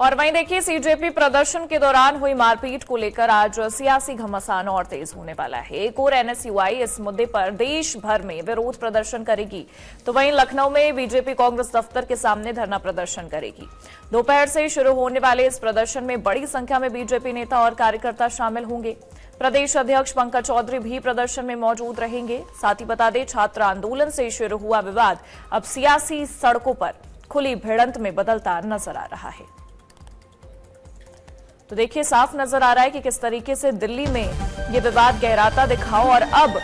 और वहीं देखिए सीजेपी प्रदर्शन के दौरान हुई मारपीट को लेकर आज सियासी घमासान और तेज होने वाला है। एक और एनएसयूआई इस मुद्दे पर देश भर में विरोध प्रदर्शन करेगी, तो वहीं लखनऊ में बीजेपी कांग्रेस दफ्तर के सामने धरना प्रदर्शन करेगी। दोपहर से शुरू होने वाले इस प्रदर्शन में बड़ी संख्या में बीजेपी नेता और कार्यकर्ता शामिल होंगे। प्रदेश अध्यक्ष पंकज चौधरी भी प्रदर्शन में मौजूद रहेंगे। साथ ही बता दें, छात्र आंदोलन से शुरू हुआ विवाद अब सियासी सड़कों पर खुली भिड़ंत में बदलता नजर आ रहा है। तो देखिए, साफ नजर आ रहा है कि किस तरीके से दिल्ली में ये विवाद गहराता दिखा और अब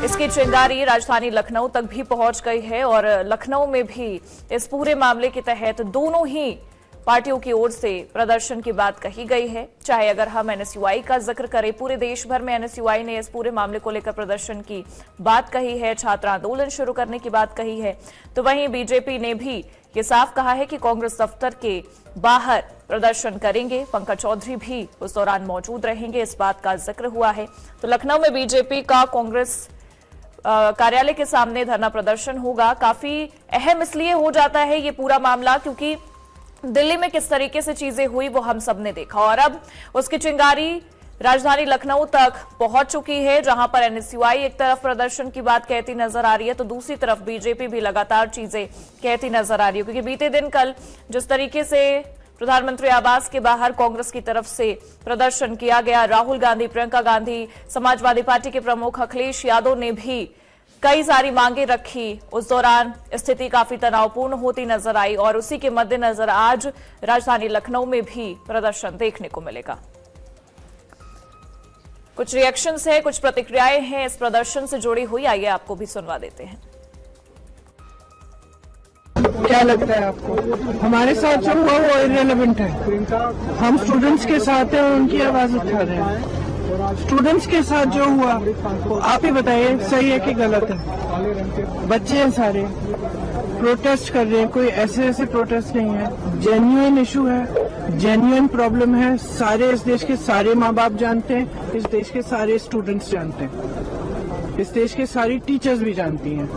इसकी चिंगारी राजधानी लखनऊ तक भी पहुंच गई है। और लखनऊ में भी इस पूरे मामले के तहत दोनों ही पार्टियों की ओर से प्रदर्शन की बात कही गई है। चाहे अगर हम एनएसयूआई का जिक्र करें, पूरे देश भर में एनएसयूआई ने इस पूरे मामले को लेकर प्रदर्शन की बात कही है, छात्र आंदोलन शुरू करने की बात कही है, तो वहीं बीजेपी ने भी ये साफ कहा है कि कांग्रेस दफ्तर के बाहर प्रदर्शन करेंगे। पंकज चौधरी भी उस दौरान मौजूद रहेंगे, इस बात का जिक्र हुआ है। तो लखनऊ में बीजेपी का कांग्रेस कार्यालय के सामने धरना प्रदर्शन होगा। काफी अहम इसलिए हो जाता है ये पूरा मामला क्योंकि दिल्ली में किस तरीके से चीजें हुई वो हम सबने देखा और अब उसकी चिंगारी राजधानी लखनऊ तक पहुंच चुकी है, जहां पर एनएसयूआई एक तरफ प्रदर्शन की बात कहती नजर आ रही है तो दूसरी तरफ बीजेपी भी लगातार चीजें कहती नजर आ रही है। क्योंकि बीते दिन कल जिस तरीके से प्रधानमंत्री आवास के बाहर कांग्रेस की तरफ से प्रदर्शन किया गया, राहुल गांधी, प्रियंका गांधी, समाजवादी पार्टी के प्रमुख अखिलेश यादव ने भी कई सारी मांगे रखी। उस दौरान स्थिति काफी तनावपूर्ण होती नजर आई और उसी के मद्देनजर आज राजधानी लखनऊ में भी प्रदर्शन देखने को मिलेगा। कुछ रिएक्शंस है, कुछ प्रतिक्रियाएं हैं इस प्रदर्शन से जुड़ी हुई, आइए आपको भी सुनवा देते हैं। क्या लगता है आपको? हमारे साथ जो हुआ वो इररिलेवेंट है। हम स्टूडेंट्स के साथ हैं और उनकी आवाज उठा रहे हैं। स्टूडेंट्स के साथ जो हुआ वो आप ही बताइए, सही है कि गलत है? बच्चे हैं सारे, प्रोटेस्ट कर रहे हैं, कोई ऐसे प्रोटेस्ट नहीं है। जेन्युइन इशू है, जेन्युइन प्रॉब्लम है। सारे इस देश के सारे माँ बाप जानते हैं, इस देश के सारे स्टूडेंट्स जानते हैं, इस देश के सारी टीचर्स भी जानती हैं,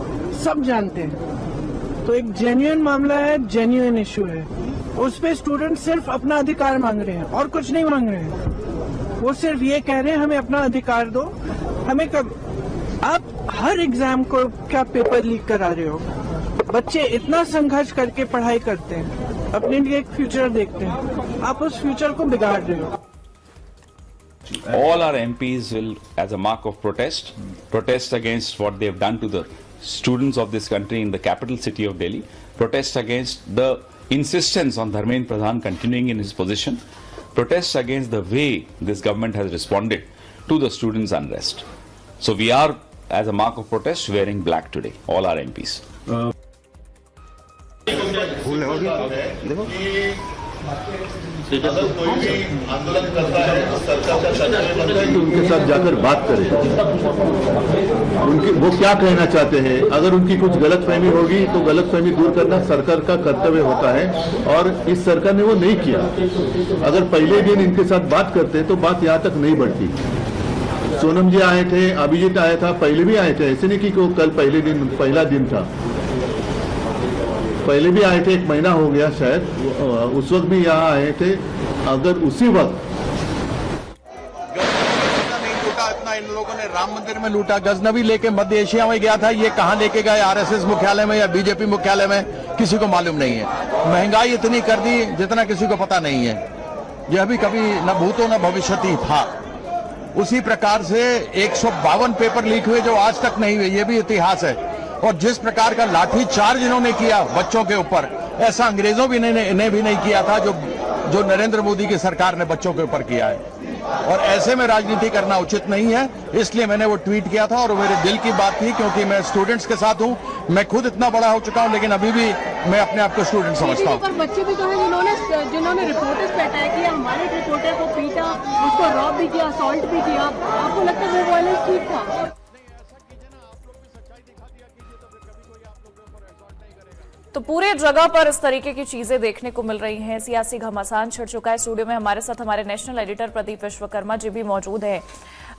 सब जानते हैं। तो एक जेन्युइन मामला है, जेन्युइन इशू है। उस पे स्टूडेंट सिर्फ अपना अधिकार मांग रहे हैं और कुछ नहीं मांग रहे हैं। वो सिर्फ ये कह रहे हैं हमें अपना अधिकार दो। हमें कब आप हर एग्जाम को क्या पेपर लीक करा रहे हो? बच्चे इतना संघर्ष करके पढ़ाई करते हैं, अपने लिए एक फ्यूचर देखते हैं, आप उस फ्यूचर को बिगाड़ रहे हो। All our MPs will, as a mark of protest against what they have done to the students of this country in the capital city of Delhi, protest against the insistence on Dharmendra Pradhan continuing in his position, protest against the way this government has responded to the students' unrest. So we are, as a mark of protest, wearing black today, all our MPs. अगर कोई भी आंदोलन करता है तो सरकार तो उनके साथ जाकर बात करें, उनकी वो क्या कहना चाहते हैं। अगर उनकी कुछ गलतफहमी होगी तो गलतफहमी दूर करना सरकार का कर्तव्य होता है और इस सरकार ने वो नहीं किया। अगर पहले दिन इनके साथ बात करते तो बात यहाँ तक नहीं बढ़ती। सोनम जी आए थे, अभिजीत आया था, पहले भी आए थे, ऐसे नहीं कि कल पहला दिन था, पहले भी आए थे, 1 महीना हो गया शायद, उस वक्त भी यहाँ आए थे। अगर उसी वक्त नहीं लूटा इतना इन लोगों ने राम मंदिर में लूटा, गजनवी लेके मध्य एशिया में गया था, ये कहां लेके गए, आरएसएस मुख्यालय में या बीजेपी मुख्यालय में, किसी को मालूम नहीं है। महंगाई इतनी कर दी जितना किसी को पता नहीं है। यह भी कभी न भूतो न भविष्यति था। उसी प्रकार से 152 पेपर लीक हुए जो आज तक नहीं हुए, ये भी इतिहास है। और जिस प्रकार का लाठी चार्ज इन्होंने किया बच्चों के ऊपर, ऐसा अंग्रेजों भी ने भी नहीं किया था जो नरेंद्र मोदी की सरकार ने बच्चों के ऊपर किया है। और ऐसे में राजनीति करना उचित नहीं है, इसलिए मैंने वो ट्वीट किया था और मेरे दिल की बात थी, क्योंकि मैं स्टूडेंट्स के साथ हूं। मैं खुद इतना बड़ा हो चुका हूं लेकिन अभी भी मैं अपने आप को स्टूडेंट समझता हूं। बच्चे भी तो हैं जिन्होंने रिपोर्टर्स पे अटैक किया, हमारे रिपोर्टर को पीटा, उसको रॉब भी किया, असॉल्ट भी किया। आपको लगता है वो वायलेंस ठीक था? तो पूरे जगह पर इस तरीके की चीजें देखने को मिल रही हैं। सियासी घमासान छिड़ चुका है। स्टूडियो में हमारे साथ हमारे नेशनल एडिटर प्रदीप विश्वकर्मा जी भी मौजूद हैं।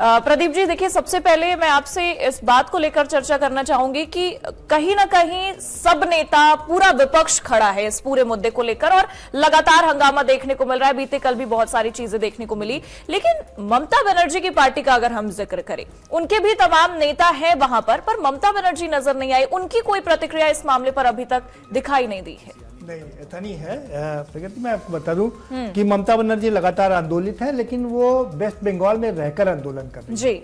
प्रदीप जी, देखिए, सबसे पहले मैं आपसे इस बात को लेकर चर्चा करना चाहूंगी कि कहीं ना कहीं सब नेता, पूरा विपक्ष खड़ा है इस पूरे मुद्दे को लेकर और लगातार हंगामा देखने को मिल रहा है। बीते कल भी बहुत सारी चीजें देखने को मिली, लेकिन ममता बनर्जी की पार्टी का अगर हम जिक्र करें, उनके भी तमाम नेता हैं वहां पर ममता बनर्जी नजर नहीं आई। उनकी कोई प्रतिक्रिया इस मामले पर अभी तक दिखाई नहीं दी है। नहीं, ऐसा नहीं है प्रगति। मैं आपको बता दूं कि ममता बनर्जी लगातार आंदोलित है, लेकिन वो वेस्ट बंगाल में रहकर आंदोलन कर रही है। जी,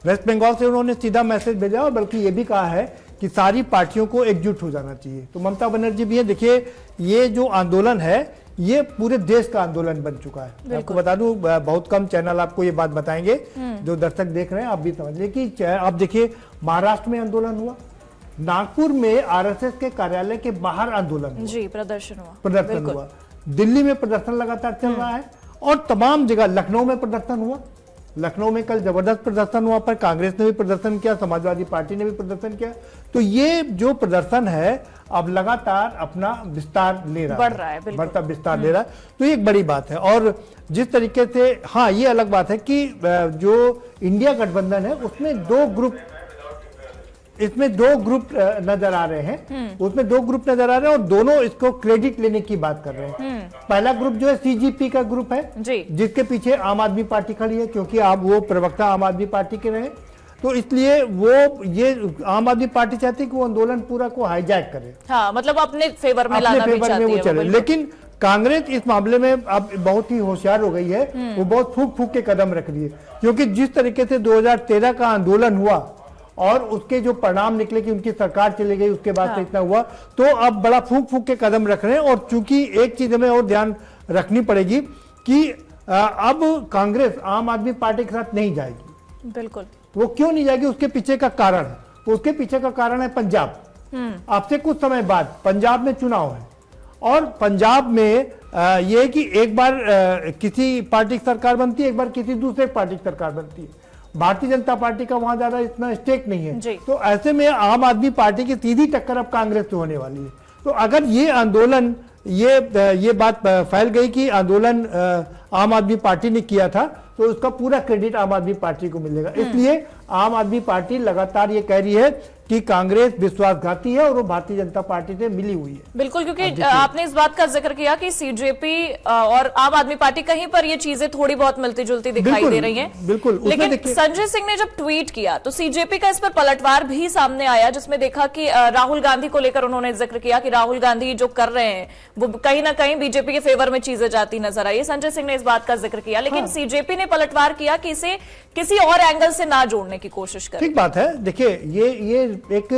वेस्ट बंगाल से उन्होंने सीधा मैसेज भेजा और बल्कि ये भी कहा है कि सारी पार्टियों को एकजुट हो जाना चाहिए। तो ममता बनर्जी भी है। देखिए, ये जो आंदोलन है ये पूरे देश का आंदोलन बन चुका है। आपको बता दूं, बहुत कम चैनल आपको ये बात बताएंगे, जो दर्शक देख रहे हैं आप भी समझ लीजिए कि आप देखिए, महाराष्ट्र में आंदोलन हुआ, नागपुर में आरएसएस के कार्यालय के बाहर आंदोलन हुआ, जी, प्रदर्शन हुआ, दिल्ली में प्रदर्शन लगातार चल रहा है और तमाम जगह, लखनऊ में प्रदर्शन हुआ। लखनऊ में कल जबरदस्त प्रदर्शन हुआ, पर कांग्रेस ने भी प्रदर्शन किया, समाजवादी पार्टी ने भी प्रदर्शन किया। तो ये जो प्रदर्शन है अब लगातार अपना विस्तार ले रहा है, बढ़ रहा है, बिल्कुल। बढ़ता विस्तार ले रहा है। तो ये एक बड़ी बात है। और जिस तरीके से, हाँ, ये अलग बात है कि जो इंडिया गठबंधन है इसमें दो ग्रुप नजर आ रहे हैं, उसमें दो ग्रुप नजर आ रहे हैं और दोनों इसको क्रेडिट लेने की बात कर रहे हैं। पहला ग्रुप जो है सीजीपी का ग्रुप है, जिसके पीछे आम आदमी पार्टी खड़ी है, क्योंकि आप वो प्रवक्ता आम आदमी पार्टी के रहे, तो इसलिए ये आम आदमी पार्टी चाहती है कि वो आंदोलन पूरा को हाईजैक करे। हाँ, मतलब अपने फेवर में लाना भी चाहती है वो चले। लेकिन कांग्रेस इस मामले में अब बहुत ही होशियार हो गई है, वो बहुत फूक के कदम रख रही है, क्योंकि जिस तरीके से 2013 का आंदोलन हुआ और उसके जो परिणाम निकले कि उनकी सरकार चली गई, उसके बाद से इतना हुआ, तो अब बड़ा फूक के कदम रख रहे हैं। और चूंकि एक चीज हमें और ध्यान रखनी पड़ेगी कि अब कांग्रेस आम आदमी पार्टी के साथ नहीं जाएगी। बिल्कुल। वो क्यों नहीं जाएगी, उसके पीछे का कारण है, उसके पीछे का कारण है पंजाब। अब से कुछ समय बाद पंजाब में चुनाव है और पंजाब में यह कि एक बार किसी पार्टी की सरकार बनती है, एक बार किसी दूसरे पार्टी की सरकार बनती है। भारतीय जनता पार्टी का वहां ज्यादा इतना स्टेक नहीं है, तो ऐसे में आम आदमी पार्टी की सीधी टक्कर अब कांग्रेस से होने वाली है। तो अगर ये आंदोलन, ये बात फैल गई कि आंदोलन आम आदमी पार्टी ने किया था, तो उसका पूरा क्रेडिट आम आदमी पार्टी को मिलेगा। इसलिए आम आदमी पार्टी लगातार ये कह रही है कि कांग्रेस विश्वासघाती है और वो भारतीय जनता पार्टी से मिली हुई है। बिल्कुल, क्योंकि आपने इस बात का जिक्र किया कि सीजेपी और आम आदमी पार्टी, कहीं पर ये चीजें थोड़ी बहुत मिलती जुलती दिखाई दे रही हैं। बिल्कुल। लेकिन संजय सिंह ने जब ट्वीट किया तो सीजेपी का इस पर पलटवार भी सामने आया, जिसमें देखा कि राहुल गांधी को लेकर उन्होंने जिक्र किया कि राहुल गांधी जो कर रहे हैं वो कहीं ना कहीं बीजेपी के फेवर में चीजें जाती नजर आई। संजय सिंह ने इस बात का जिक्र किया, लेकिन सीजेपी ने पलटवार किया कि इसे किसी और एंगल से ना जोड़ने की कोशिश करें। ठीक बात है। देखिए, ये एक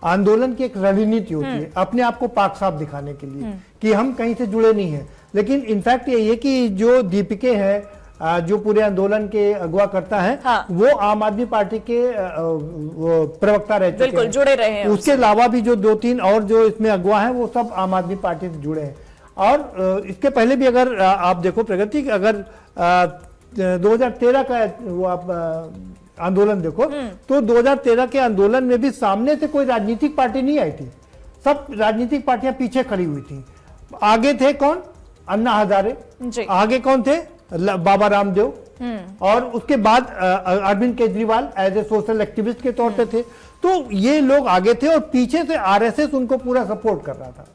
आंदोलन की एक रणनीति होती है, अपने आप को पाक साफ दिखाने के लिए कि हम कहीं से जुड़े नहीं हैं। लेकिन इनफैक्ट ये कि जो दीपिके हैं, जो पूरे आंदोलन के अगवा करता है, वो आम आदमी पार्टी के प्रवक्ता रह चुके हैं, बिल्कुल जुड़े रहे हैं। उसके अलावा भी जो 2-3 और जो इसमें अगवा हैं, वो सब आम आदमी पार्टी से जुड़े हैं। और इसके पहले भी अगर आप देखो प्रगति, अगर 2013 का वो आप आंदोलन देखो, तो 2013 के आंदोलन में भी सामने से कोई राजनीतिक पार्टी नहीं आई थी, सब राजनीतिक पार्टियां पीछे खड़ी हुई थी। आगे थे कौन? अन्ना हजारे, आगे कौन थे? बाबा रामदेव, और उसके बाद Arvind Kejriwal as a social activist के तौर पे थे। तो ये लोग आगे थे और पीछे से आरएसएस उनको पूरा सपोर्ट कर रहा था,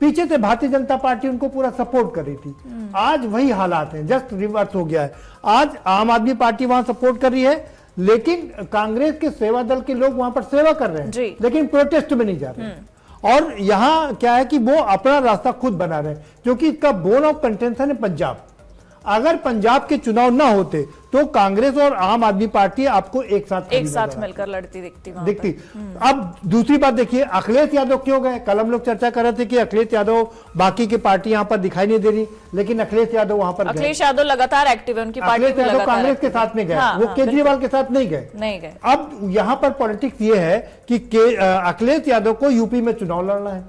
पीछे से भारतीय जनता पार्टी उनको पूरा सपोर्ट कर रही थी। आज वही हालात हैं, जस्ट रिवर्स हो गया है। आज आम आदमी पार्टी वहां सपोर्ट कर रही है, लेकिन कांग्रेस के सेवा दल के लोग वहां पर सेवा कर रहे हैं, लेकिन प्रोटेस्ट में नहीं जा रहे हैं। और यहां क्या है कि वो अपना रास्ता खुद बना रहे हैं, क्योंकि इसका बोन ऑफ कंटेंशन है पंजाब। अगर पंजाब के चुनाव ना होते तो कांग्रेस और आम आदमी पार्टी आपको एक साथ मिलकर लड़ती दिखती। अब दूसरी बात देखिए, अखिलेश यादव क्यों गए? कल हम लोग चर्चा कर रहे थे कि अखिलेश यादव, बाकी की पार्टी यहाँ पर दिखाई नहीं दे रही, लेकिन अखिलेश यादव वहां पर, अखिलेश यादव लगातार एक्टिव है, उनकी पार्टी अखिलेश यादव कांग्रेस के साथ में गए, वो केजरीवाल के साथ नहीं गए। अब यहाँ पर पॉलिटिक्स ये है कि अखिलेश यादव को यूपी में चुनाव लड़ना है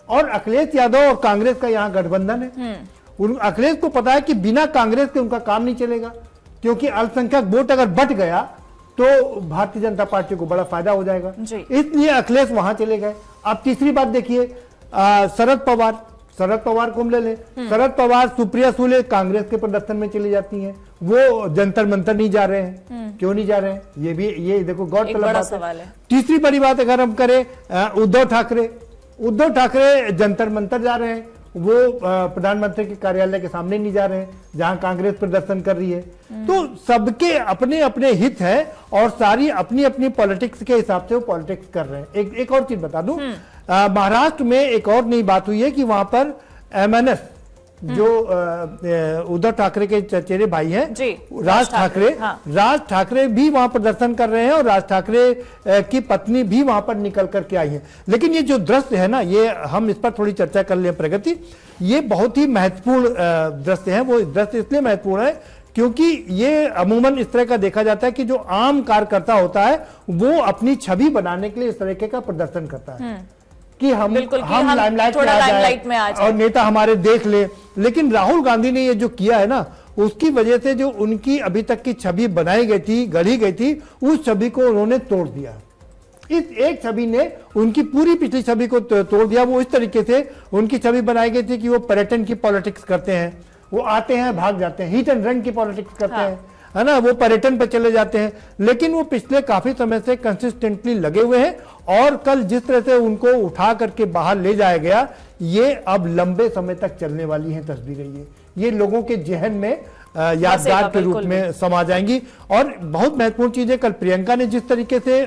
और अखिलेश यादव और कांग्रेस का यहाँ गठबंधन है। अखिलेश को पता है कि बिना कांग्रेस के उनका काम नहीं चलेगा, क्योंकि अल्पसंख्यक वोट अगर बट गया तो भारतीय जनता पार्टी को बड़ा फायदा हो जाएगा, इसलिए अखिलेश वहां चले गए। अब तीसरी बात देखिए, शरद पवार को हम ले लें। शरद पवार, सुप्रिया सुले कांग्रेस के प्रदर्शन में चली जाती हैं, वो जंतर मंतर नहीं जा रहे हैं। क्यों नहीं जा रहे हैं, ये देखो एक गौरतलब बड़ा बात सवाल है। तीसरी बड़ी बात अगर हम करें, उद्धव ठाकरे जंतर मंतर जा रहे हैं, वो प्रधानमंत्री के कार्यालय के सामने नहीं जा रहे हैं जहां कांग्रेस प्रदर्शन कर रही है। तो सबके अपने अपने हित है और सारी अपनी अपनी पॉलिटिक्स के हिसाब से वो पॉलिटिक्स कर रहे हैं। एक और चीज बता दूं, महाराष्ट्र में एक और नई बात हुई है कि वहां पर MNS जो उद्धव ठाकरे के चचेरे भाई हैं, राज ठाकरे भी वहां प्रदर्शन कर रहे हैं और राज ठाकरे की पत्नी भी वहां पर निकल करके आई है। लेकिन ये जो दृश्य है ना, ये हम इस पर थोड़ी चर्चा कर लें प्रगति, ये बहुत ही महत्वपूर्ण दृश्य है। वो दृश्य इसलिए महत्वपूर्ण है क्योंकि ये अमूमन इस तरह का देखा जाता है कि जो आम कार्यकर्ता होता है वो अपनी छवि बनाने के लिए इस तरीके का प्रदर्शन करता है कि हम लाइमलाइट में आ जाए और नेता हमारे देख ले। लेकिन राहुल गांधी ने ये जो किया है ना, उसकी वजह से जो उनकी अभी तक की छवि बनाई गई थी, गढ़ी गई थी, उस छवि को उन्होंने तोड़ दिया। इस एक छवि ने उनकी पूरी पिछली छवि को तोड़ दिया। वो इस तरीके से उनकी छवि बनाई गई थी कि वो पर्यटन की पॉलिटिक्स करते हैं, वो आते हैं भाग जाते हैं, हिट एंड रन की पॉलिटिक्स करते हैं, है ना, वो पर्यटन पर चले जाते हैं। लेकिन वो पिछले काफी समय से कंसिस्टेंटली लगे हुए हैं और कल जिस तरह से उनको उठा करके बाहर ले जाया गया, ये अब लंबे समय तक चलने वाली हैं तस्वीरें। ये लोगों के जहन में यादगार के रूप में समा जाएंगी। और बहुत महत्वपूर्ण चीज है, कल प्रियंका ने जिस तरीके से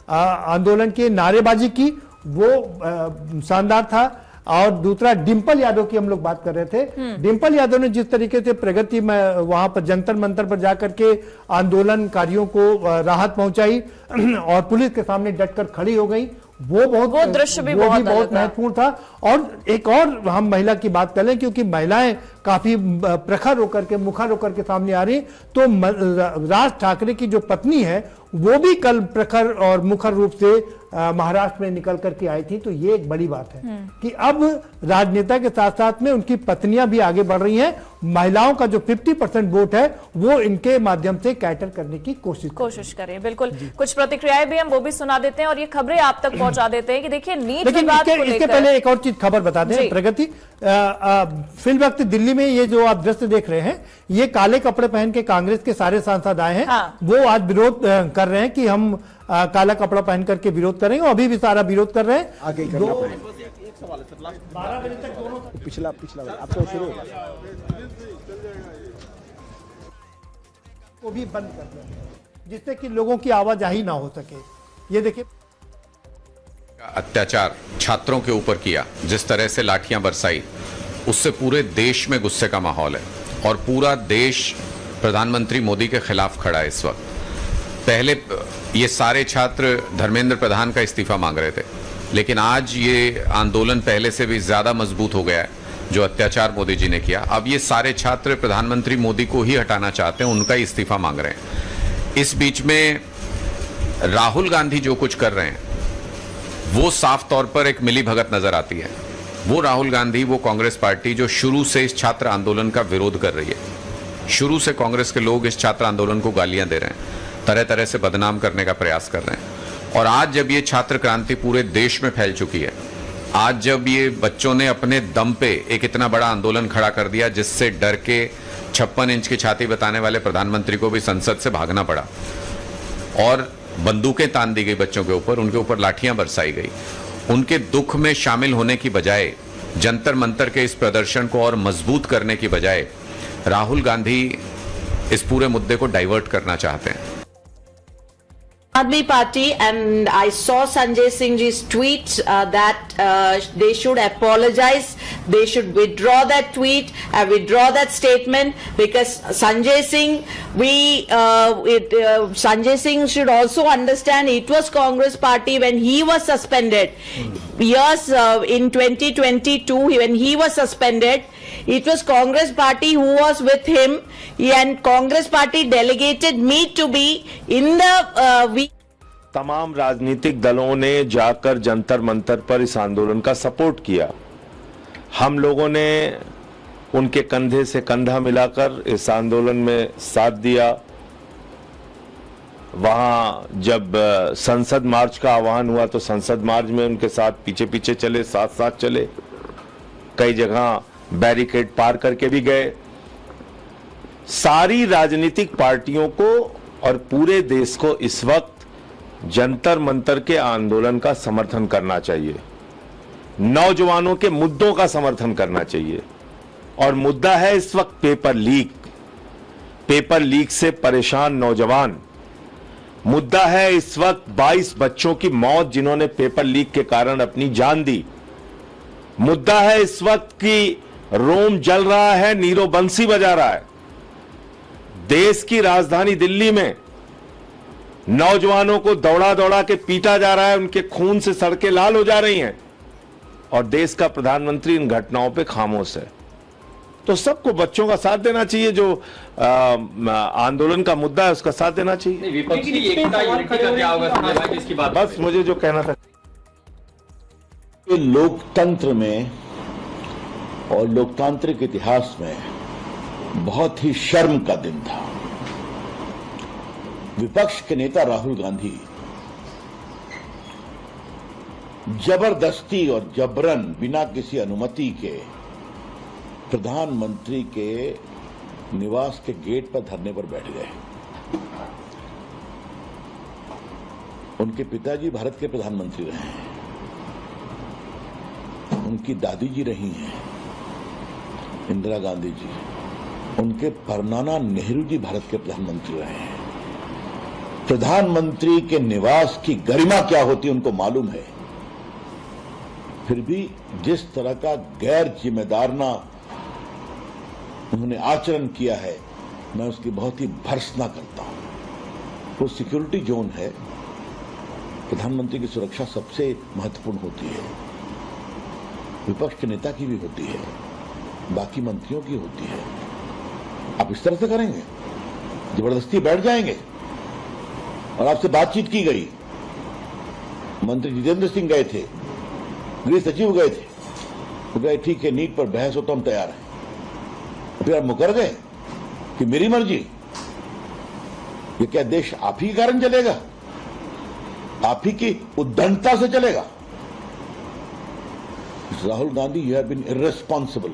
आंदोलन की नारेबाजी की वो शानदार था। और दूसरा डिंपल यादव की हम लोग बात कर रहे थे, डिंपल यादव ने जिस तरीके से प्रगति में वहां पर जंतर मंतर पर जाकर के आंदोलनकारियों को राहत पहुंचाई और पुलिस के सामने डटकर खड़ी हो गई, वो दृश्य भी बहुत महत्वपूर्ण था। और एक और हम महिला की बात कर लें, क्योंकि महिलाएं काफी प्रखर होकर के मुखर होकर के सामने आ रही, तो राज ठाकरे की जो पत्नी है वो भी कल प्रखर और मुखर रूप से महाराष्ट्र में निकल करके आई थी। तो ये एक बड़ी बात है कि अब राजनेता के साथ साथ में उनकी पत्नियां भी आगे बढ़ रही हैं। महिलाओं का जो 50% वोट है वो इनके माध्यम से कैटर करने की कोशिश करें। बिल्कुल, कुछ प्रतिक्रियाएं भी हम वो भी सुना देते हैं और ये खबरें आप तक पहुंचा देते हैं कि देखिए नीट विवाद को लेकर। इसके पहले एक और चीज खबर बता दें प्रगति, फिल वक्त दिल्ली में ये जो आप दृश्य देख रहे हैं, ये काले कपड़े पहन के कांग्रेस के सारे सांसद आए हैं। वो आज विरोध कर रहे हैं कि हम काला कपड़ा पहन करके विरोध करेंगे, अभी भी सारा विरोध कर रहे हैं। आगे 12 बजे तक दोनों पिछला आपको शुरू को भी बंद कर रहे हैं जिससे कि लोगों की आवाजाही ना हो सके। ये देखिए, अत्याचार छात्रों के ऊपर किया, जिस तरह से लाठियां बरसाई, उससे पूरे देश में गुस्से का माहौल है और पूरा देश प्रधानमंत्री मोदी के खिलाफ खड़ा है इस वक्त। पहले ये सारे छात्र धर्मेंद्र प्रधान का इस्तीफा मांग रहे थे, लेकिन आज ये आंदोलन पहले से भी ज्यादा मजबूत हो गया है। जो अत्याचार मोदी जी ने किया, अब ये सारे छात्र प्रधानमंत्री मोदी को ही हटाना चाहते हैं, उनका इस्तीफा मांग रहे हैं। इस बीच में राहुल गांधी जो कुछ कर रहे हैं वो साफ तौर पर एक मिली भगत नजर आती है। वो राहुल गांधी, वो कांग्रेस पार्टी जो शुरू से इस छात्र आंदोलन का विरोध कर रही है, शुरू से कांग्रेस के लोग इस छात्र आंदोलन को गालियां दे रहे हैं, तरह तरह से बदनाम करने का प्रयास कर रहे हैं। और आज जब ये छात्र क्रांति पूरे देश में फैल चुकी है, आज जब ये बच्चों ने अपने दम पे एक इतना बड़ा आंदोलन खड़ा कर दिया जिससे डर के 56 इंच की छाती बताने वाले प्रधानमंत्री को भी संसद से भागना पड़ा और बंदूकें तान दी गई बच्चों के ऊपर, उनके ऊपर लाठियां बरसाई गई, उनके दुख में शामिल होने की बजाय, जंतर मंतर के इस प्रदर्शन को और मजबूत करने की बजाय राहुल गांधी इस पूरे मुद्दे को डाइवर्ट करना चाहते हैं। Aadmi Party, and I saw Sanjay Singh ji's tweet that they should apologize, they should withdraw that tweet, withdraw that statement, because Sanjay Singh, Sanjay Singh should also understand it was Congress Party when he was suspended. Yes, in 2022 when he was suspended, it was Congress Party who was with him, and Congress Party delegated me to be in the तमाम राजनीतिक दलों ने जाकर जंतर मंतर पर इस आंदोलन का support किया। हम लोगों ने उनके कंधे से कंधा मिलाकर इस आंदोलन में साथ दिया। वहां जब संसद मार्च का आह्वान हुआ तो संसद मार्च में उनके साथ पीछे पीछे चले, साथ साथ चले, कई जगह बैरिकेड पार करके भी गए। सारी राजनीतिक पार्टियों को और पूरे देश को इस वक्त जंतर मंतर के आंदोलन का समर्थन करना चाहिए, नौजवानों के मुद्दों का समर्थन करना चाहिए। और मुद्दा है इस वक्त पेपर लीक, पेपर लीक से परेशान नौजवान। मुद्दा है इस वक्त 22 बच्चों की मौत जिन्होंने पेपर लीक के कारण अपनी जान दी। मुद्दा है इस वक्त की रोम जल रहा है, नीरो बंसी बजा रहा है। देश की राजधानी दिल्ली में नौजवानों को दौड़ा दौड़ा के पीटा जा रहा है, उनके खून से सड़कें लाल हो जा रही हैं और देश का प्रधानमंत्री इन घटनाओं पे खामोश है। तो सबको बच्चों का साथ देना चाहिए, जो आंदोलन का मुद्दा है उसका साथ देना चाहिए। विपक्ष की एकता यूनिटी का क्या होगा संजय भाई, जिसकी बात बस मुझे जो कहना था, लोकतंत्र में और लोकतांत्रिक इतिहास में बहुत ही शर्म का दिन था। विपक्ष के नेता राहुल गांधी जबरदस्ती और जबरन बिना किसी अनुमति के प्रधानमंत्री के निवास के गेट पर धरने पर बैठ गए। उनके पिताजी भारत के प्रधानमंत्री रहे हैं, उनकी दादी जी रही हैं इंदिरा गांधी जी, उनके परनाना नेहरू जी भारत के प्रधानमंत्री रहे हैं। प्रधानमंत्री के निवास की गरिमा क्या होती है उनको मालूम है। फिर भी जिस तरह का गैर जिम्मेदाराना उन्होंने आचरण किया है, मैं उसकी बहुत ही भर्त्सना करता हूं। वो सिक्योरिटी जोन है, प्रधानमंत्री की सुरक्षा सबसे महत्वपूर्ण होती है, विपक्ष के नेता की भी होती है, बाकी मंत्रियों की होती है। आप इस तरह से करेंगे, जबरदस्ती बैठ जाएंगे। और आपसे बातचीत की गई, मंत्री जितेंद्र सिंह गए थे, गृह सचिव गए थे, तो गए ठीक है, नीट पर बहस हो तो हम तैयार हैं। फिर आप मुकर गए कि मेरी मर्जी। ये क्या देश आप ही के कारण चलेगा? आप ही की उद्दंडता से चलेगा? Rahul Gandhi, you have been irresponsible.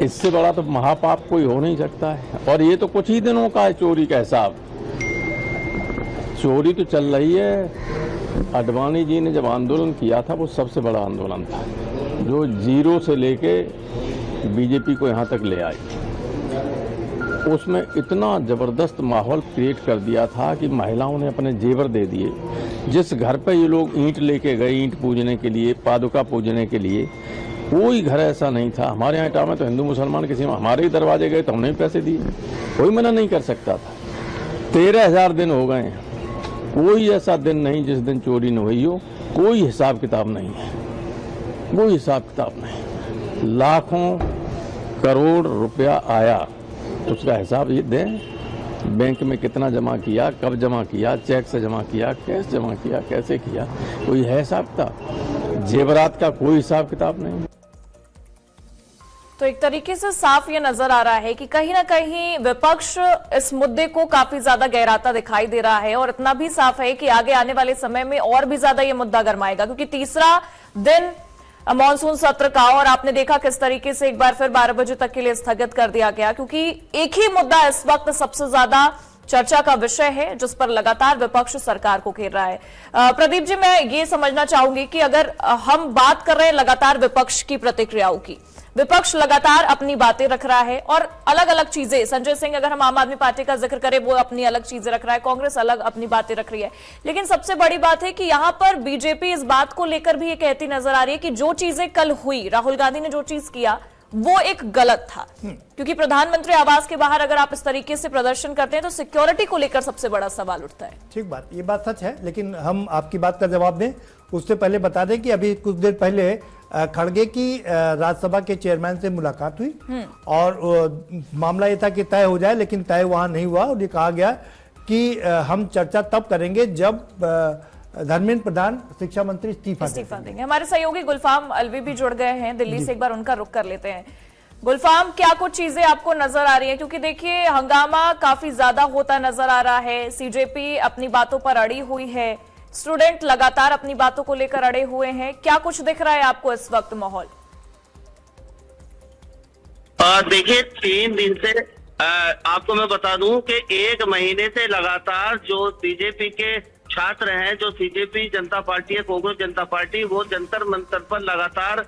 इससे बड़ा तो महापाप कोई हो नहीं सकता है। और ये तो कुछ ही दिनों का है चोरी का हिसाब। चोरी तो चल रही है। आडवाणी जी ने जब आंदोलन किया था वो सबसे बड़ा आंदोलन था, जो जीरो से लेके बीजेपी को यहाँ तक ले आई। उसमें इतना ज़बरदस्त माहौल क्रिएट कर दिया था कि महिलाओं ने अपने जेवर दे दिए। जिस घर पे ये लोग ईंट लेके गए, ईंट पूजने के लिए, पादुका पूजने के लिए, कोई घर ऐसा नहीं था। हमारे यहाँ इटावा में तो हिंदू मुसलमान किसी में हमारे ही दरवाजे गए तो हमने भी पैसे दिए, कोई मना नहीं कर सकता था। 13,000 दिन हो गए हैं, कोई ऐसा दिन नहीं जिस दिन चोरी न हुई हो। कोई हिसाब किताब नहीं है, कोई हिसाब किताब नहीं। लाखों करोड़ रुपया आया, उसका हिसाब ये दें। बैंक में कितना जमा किया, कब जमा किया, चेक से जमा किया, कैश जमा किया, कैसे किया, कोई है हिसाब किताब? जेवरात का कोई हिसाब किताब नहीं। तो एक तरीके से साफ ये नजर आ रहा है कि कहीं ना कहीं विपक्ष इस मुद्दे को काफी ज्यादा गहराता दिखाई दे रहा है, और इतना भी साफ है कि आगे आने वाले समय में और भी ज्यादा ये मुद्दा गरमाएगा, क्योंकि तीसरा दिन मॉनसून सत्र का, और आपने देखा किस तरीके से एक बार फिर 12 बजे तक के लिए स्थगित कर दिया गया, क्योंकि एक ही मुद्दा इस वक्त सबसे ज्यादा चर्चा का विषय है, जिस पर लगातार विपक्ष सरकार को घेर रहा है। प्रदीप जी, मैं ये समझना चाहूंगी कि अगर हम बात कर रहे हैं लगातार विपक्ष की प्रतिक्रियाओं की, विपक्ष लगातार अपनी बातें रख रहा है और अलग अलग चीजें, संजय सिंह अगर हम आम आदमी पार्टी का जिक्र करें, वो अपनी अलग चीजें रख रहा है, कांग्रेस अलग अपनी बातें रख रही है, लेकिन सबसे बड़ी बात है कि यहां पर बीजेपी इस बात को लेकर भी ये कहती नजर आ रही है कि जो चीजें कल हुई, राहुल गांधी ने जो चीज किया वो एक गलत था, क्योंकि प्रधानमंत्री आवास के बाहर अगर आप इस तरीके से प्रदर्शन करते हैं तो सिक्योरिटी को लेकर सबसे बड़ा सवाल उठता है। ठीक बात, ये बात सच है, लेकिन हम आपकी बात का जवाब दें उससे पहले बता दें कि अभी कुछ देर पहले खड़गे की राज्यसभा के चेयरमैन से मुलाकात हुई और मामला ये था कि तय हो जाए, लेकिन तय वहां नहीं हुआ और ये कहा गया कि हम चर्चा तब करेंगे जब धर्मेंद्र प्रधान शिक्षा मंत्री इस्तीफा देंगे। हमारे सहयोगी गुलफाम अलवी भी जुड़ गए हैं दिल्ली से, एक बार उनका रुख कर लेते हैं। गुलफाम, क्या कुछ चीजें आपको नजर आ रही हैं, क्योंकि देखिए हंगामा काफी ज्यादा होता नजर आ रहा है, सीजेपी अपनी बातों पर अड़ी हुई है, स्टूडेंट लगातार अपनी बातों को लेकर अड़े हुए हैं। क्या कुछ दिख रहा है आपको इस वक्त माहौल? देखिए 3 दिन से आपको मैं बता दूं कि 1 महीने से लगातार जो बीजेपी के छात्र हैं, जो सीजेपी जनता पार्टी है, कांग्रेस जनता पार्टी, वो जंतर मंतर पर लगातार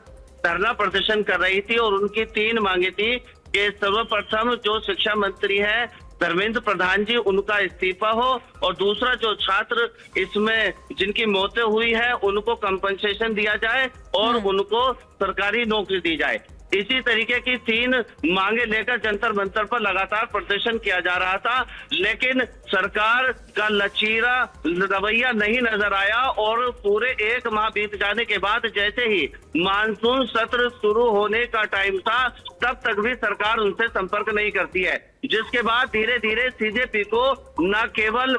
धरना प्रदर्शन कर रही थी और उनकी 3 मांगे थी कि सर्वप्रथम जो शिक्षा मंत्री है धर्मेंद्र प्रधान जी, उनका इस्तीफा हो, और दूसरा जो छात्र इसमें जिनकी मौतें हुई है उनको कंपनसेशन दिया जाए और उनको सरकारी नौकरी दी जाए। इसी तरीके की 3 मांगे लेकर जंतर मंतर पर लगातार प्रदर्शन किया जा रहा था, लेकिन सरकार का लचीला रवैया नहीं नजर आया और पूरे 1 माह बीत जाने के बाद जैसे ही मानसून सत्र शुरू होने का टाइम था, तब तक भी सरकार उनसे संपर्क नहीं करती है, जिसके बाद धीरे धीरे सीजेपी को न केवल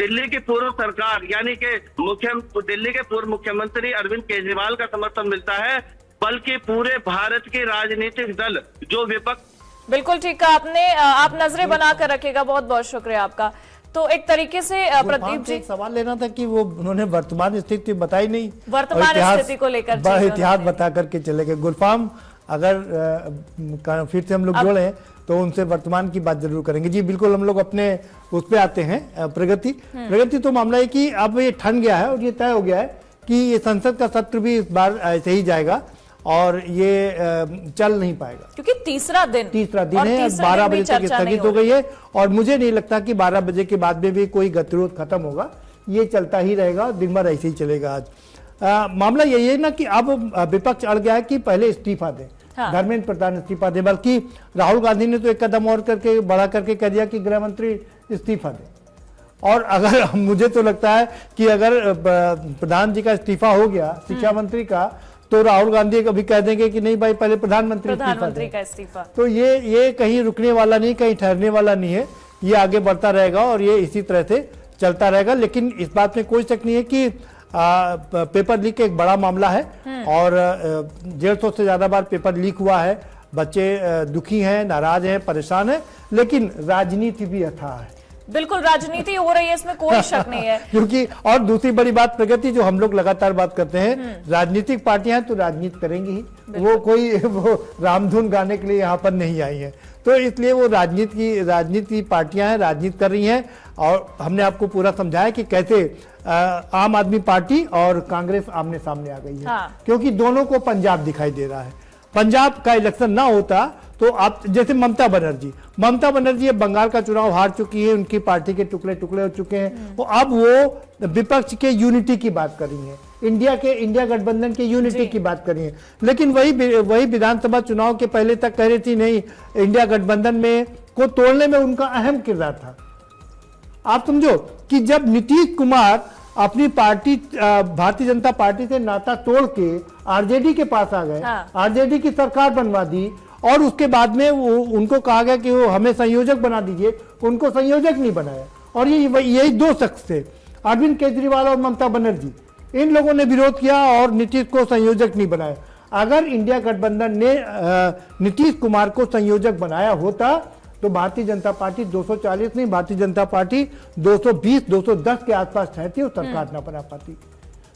दिल्ली की पूर्व सरकार यानी कि दिल्ली के पूर्व मुख्यमंत्री अरविंद केजरीवाल का समर्थन मिलता है, बल्कि पूरे भारत के राजनीतिक दल जो विपक्ष। बिल्कुल ठीक कहा आपने। आप नजरें बनाकर रखेगा, बहुत बहुत शुक्रिया आपका। तो एक तरीके से प्रदीप जी, एक सवाल लेना था कि वो उन्होंने वर्तमान स्थिति बताई नहीं, वर्तमान स्थिति को लेकर इतिहास बता करके चले गए। गुरफाम, अगर फिर से हम लोग जोड़े तो उनसे वर्तमान की बात जरूर करेंगे। जी बिल्कुल, हम लोग अपने उस पे आते हैं प्रगति तो मामला है कि अब ये ठन गया है और ये तय हो गया है कि ये संसद का सत्र भी इस बार ऐसे ही जाएगा और ये चल नहीं पाएगा, क्योंकि तीसरा दिन है, 12 बजे तक स्थगित हो गई है और मुझे नहीं लगता कि 12 बजे के बाद में भी कोई गतिरोध खत्म होगा, ये चलता ही रहेगा, दिन भर ऐसे ही चलेगा। आज मामला यही है ना कि अब विपक्ष अड़ गया है कि पहले इस्तीफा दें, धर्मेंद्र प्रधान इस्तीफा दे, बल्कि राहुल गांधी ने तो एक कदम और करके बढ़ा करके कह दिया कि गृह मंत्री इस्तीफा दे। और अगर मुझे तो लगता है कि अगर प्रधान जी का इस्तीफा हो गया, शिक्षा मंत्री का, तो राहुल गांधी कभी कह देंगे कि नहीं भाई पहले प्रधानमंत्री का इस्तीफा। तो ये कहीं रुकने वाला नहीं, कहीं ठहरने वाला नहीं है, ये आगे बढ़ता रहेगा और ये इसी तरह से चलता रहेगा। लेकिन इस बात में कोई शक नहीं है कि पेपर लीक एक बड़ा मामला है और 150 से ज्यादा बार पेपर लीक हुआ है। बच्चे दुखी हैं, नाराज हैं, परेशान हैं, लेकिन राजनीति भी अथाह है। बिल्कुल राजनीति हो रही है, इसमें कोई शक नहीं है। क्योंकि और दूसरी बड़ी बात प्रगति, जो हम लोग लगातार बात करते हैं, राजनीतिक पार्टियां हैं तो राजनीति करेंगी ही, वो रामधुन गाने के लिए यहाँ पर नहीं आई है, तो इसलिए वो राजनीति पार्टियां हैं, राजनीति कर रही हैं। और हमने आपको पूरा समझाया कि कैसे आम आदमी पार्टी और कांग्रेस आमने सामने आ गई है। क्योंकि दोनों को पंजाब दिखाई दे रहा है। पंजाब का इलेक्शन ना होता तो आप जैसे ममता बनर्जी अब बंगाल का चुनाव हार चुकी है, उनकी पार्टी के टुकड़े टुकड़े हो चुके हैं, तो अब वो विपक्ष के यूनिटी की बात कर रही है, इंडिया गठबंधन के यूनिटी की बात कर रही है। लेकिन वही विधानसभा चुनाव के पहले तक कह रही थी नहीं, इंडिया गठबंधन में को तोड़ने में उनका अहम किरदार था। आप समझो कि जब नीतीश कुमार अपनी पार्टी भारतीय जनता पार्टी से नाता तोड़ के आरजेडी के पास आ गए, आरजेडी की सरकार बनवा दी और उसके बाद में उनको कहा गया कि वो हमें संयोजक बना दीजिए, उनको संयोजक नहीं बनाया। और यही 2 शख्स थे, अरविंद केजरीवाल और ममता बनर्जी, इन लोगों ने विरोध किया और नीतीश को संयोजक नहीं बनाया। अगर इंडिया गठबंधन ने नीतीश कुमार को संयोजक बनाया होता तो भारतीय जनता पार्टी 240 नहीं, भारतीय जनता पार्टी 220-210 के आसपास रहती और सरकार न बना पाती।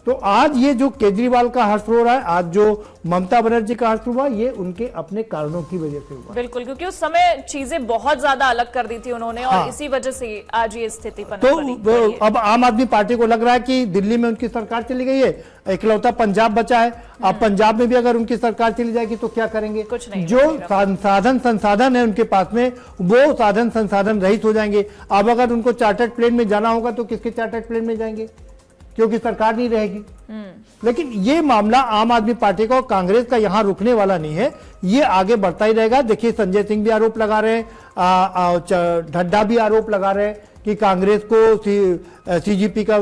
तो आज ये जो केजरीवाल का हर्ष हो रहा है, आज जो ममता बनर्जी का हर्ष हुआ, ये उनके अपने कारणों की वजह से हुआ। बिल्कुल, क्योंकि उस समय चीजें बहुत ज्यादा अलग कर दी थी उन्होंने और इसी वजह से आज ये स्थिति बनी। तो अब आम आदमी पार्टी को लग रहा है कि दिल्ली में उनकी सरकार चली गई है, इकलौता पंजाब बचा है। अब पंजाब में भी अगर उनकी सरकार चली जाएगी तो क्या करेंगे? कुछ नहीं। जो संसाधन है उनके पास में, वो संसाधन रहित हो जाएंगे। अब अगर उनको चार्टर्ड प्लेन में जाना होगा तो किसके चार्टर्ड प्लेन में जाएंगे, क्योंकि सरकार नहीं रहेगी। लेकिन ये मामला आम आदमी पार्टी का और कांग्रेस का यहाँ रुकने वाला नहीं है, ये आगे बढ़ता ही रहेगा। देखिए संजय सिंह भी आरोप लगा रहे हैं, ढड्डा भी आरोप लगा रहे हैं कि कांग्रेस को सीजीपी का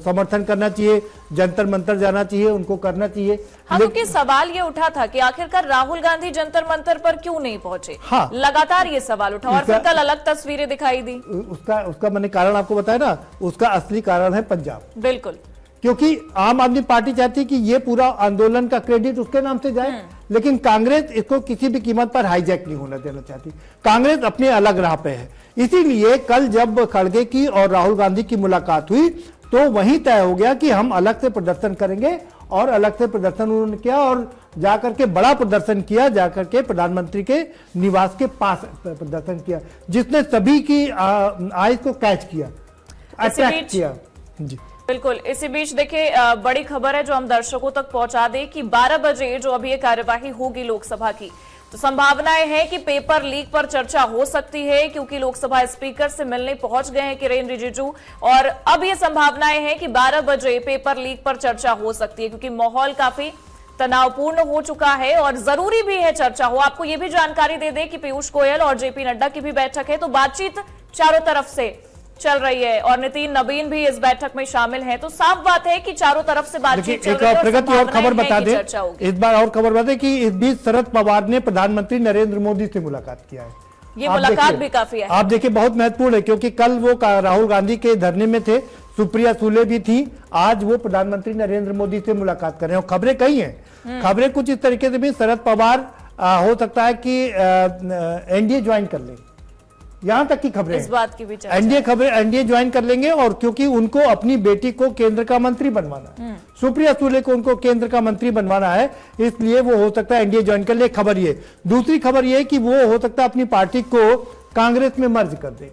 समर्थन करना चाहिए, जंतर मंतर जाना चाहिए, उनको करना चाहिए। क्योंकि सवाल ये उठा था कि आखिरकार राहुल गांधी जंतर मंतर पर क्यों नहीं पहुंचे। लगातार ये सवाल उठा और फिर कल अलग तस्वीरें दिखाई दी। उसका मैंने कारण आपको बताया ना, उसका असली कारण है पंजाब। बिल्कुल, क्योंकि आम आदमी पार्टी चाहती है कि ये पूरा आंदोलन का क्रेडिट उसके नाम से जाए, लेकिन कांग्रेस इसको किसी भी कीमत पर हाईजैक नहीं होना देना चाहती। कांग्रेस अपने अलग राह पे है। इसीलिए कल जब खड़गे की और राहुल गांधी की मुलाकात हुई तो वहीं तय हो गया कि हम अलग से प्रदर्शन करेंगे, और अलग से प्रदर्शन उन्होंने किया और जाकर के बड़ा प्रदर्शन किया, जाकर के प्रधानमंत्री के निवास के पास प्रदर्शन किया, जिसने सभी की आइज को कैच किया, अट्रैक्ट किया। जी बिल्कुल। इसी बीच देखिए बड़ी खबर है जो हम दर्शकों तक पहुंचा दें कि 12 बजे जो अभी ये कार्यवाही होगी लोकसभा की, तो संभावनाएं हैं कि पेपर लीक पर चर्चा हो सकती है, क्योंकि लोकसभा स्पीकर से मिलने पहुंच गए हैं किरेन रिजिजू, और अब ये संभावनाएं हैं कि 12 बजे पेपर लीक पर चर्चा हो सकती है, क्योंकि माहौल काफी तनावपूर्ण हो चुका है और जरूरी भी है चर्चा हो। आपको ये भी जानकारी दे दें कि पीयूष गोयल और जेपी नड्डा की भी बैठक है, तो बातचीत चारों तरफ से चल रही है और नितिन नवीन भी इस बैठक में शामिल हैं, तो साफ बात है कि चारों तरफ से बातचीत चल रही है। प्रगति और खबर बता दें, इस बार और खबर बता दें कि इस बीच शरद पवार ने प्रधानमंत्री नरेंद्र मोदी से मुलाकात किया है। ये मुलाकात भी काफी है, आप देखिए बहुत महत्वपूर्ण है, क्योंकि कल वो राहुल गांधी के धरने में थे, सुप्रिया सुले भी थी, आज वो प्रधानमंत्री नरेंद्र मोदी से मुलाकात कर रहे हैं। और खबरें कई हैं, खबरें कुछ इस तरीके से भी शरद पवार हो सकता है कि एनडीए ज्वाइन कर ले, यहां तक की खबरें, इस बात की भी एनडीए ज्वाइन कर लेंगे, और क्योंकि उनको अपनी बेटी को केंद्र का मंत्री बनवाना है, सुप्रिया सुले को उनको केंद्र का मंत्री बनवाना है, इसलिए वो हो सकता है एनडीए ज्वाइन कर ले। खबर ये, दूसरी खबर ये कि वो हो सकता है अपनी पार्टी को कांग्रेस में मर्ज कर दे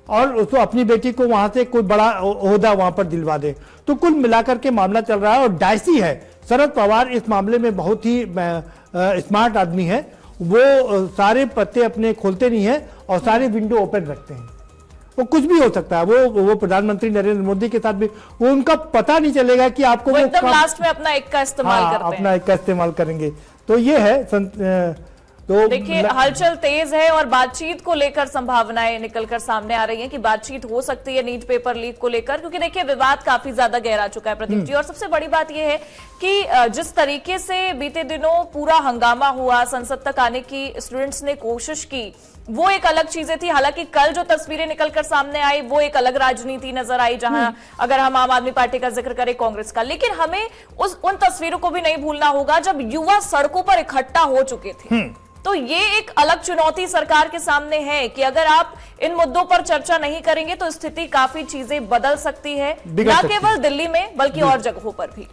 और उसको अपनी बेटी को वहां से कोई बड़ा ओहदा वहां पर दिलवा दे। तो कुल मिलाकर के मामला चल रहा है और डायसी है। शरद पवार इस मामले में बहुत ही स्मार्ट आदमी है, वो सारे पत्ते अपने खोलते नहीं है और सारे विंडो ओपन रखते हैं। वो कुछ भी हो सकता है, वो प्रधानमंत्री नरेंद्र मोदी के साथ भी वो उनका पता नहीं चलेगा कि आपको वो एकदम लास्ट में अपना एक का इस्तेमाल करते हैं, अपना एक का इस्तेमाल करेंगे। तो ये है तो देखिए हलचल तेज है और बातचीत को लेकर संभावनाएं निकलकर सामने आ रही हैं कि बातचीत हो सकती है नीट पेपर लीक को लेकर, क्योंकि देखिए विवाद काफी ज्यादा गहरा चुका है प्रदीप जी। और सबसे बड़ी बात यह है कि जिस तरीके से बीते दिनों पूरा हंगामा हुआ, संसद तक आने की स्टूडेंट्स ने कोशिश की, वो एक अलग चीजें थी। हालांकि कल जो तस्वीरें निकलकर सामने आई वो एक अलग राजनीति नजर आई, जहां अगर हम आम आदमी पार्टी का जिक्र करें, कांग्रेस का, लेकिन हमें उन तस्वीरों को भी नहीं भूलना होगा जब युवा सड़कों पर इकट्ठा हो चुके थे। तो ये एक अलग चुनौती सरकार के सामने है कि अगर आप इन मुद्दों पर चर्चा नहीं करेंगे तो स्थिति काफी चीजें बदल सकती है, न केवल दिल्ली में बल्कि और जगहों पर भी।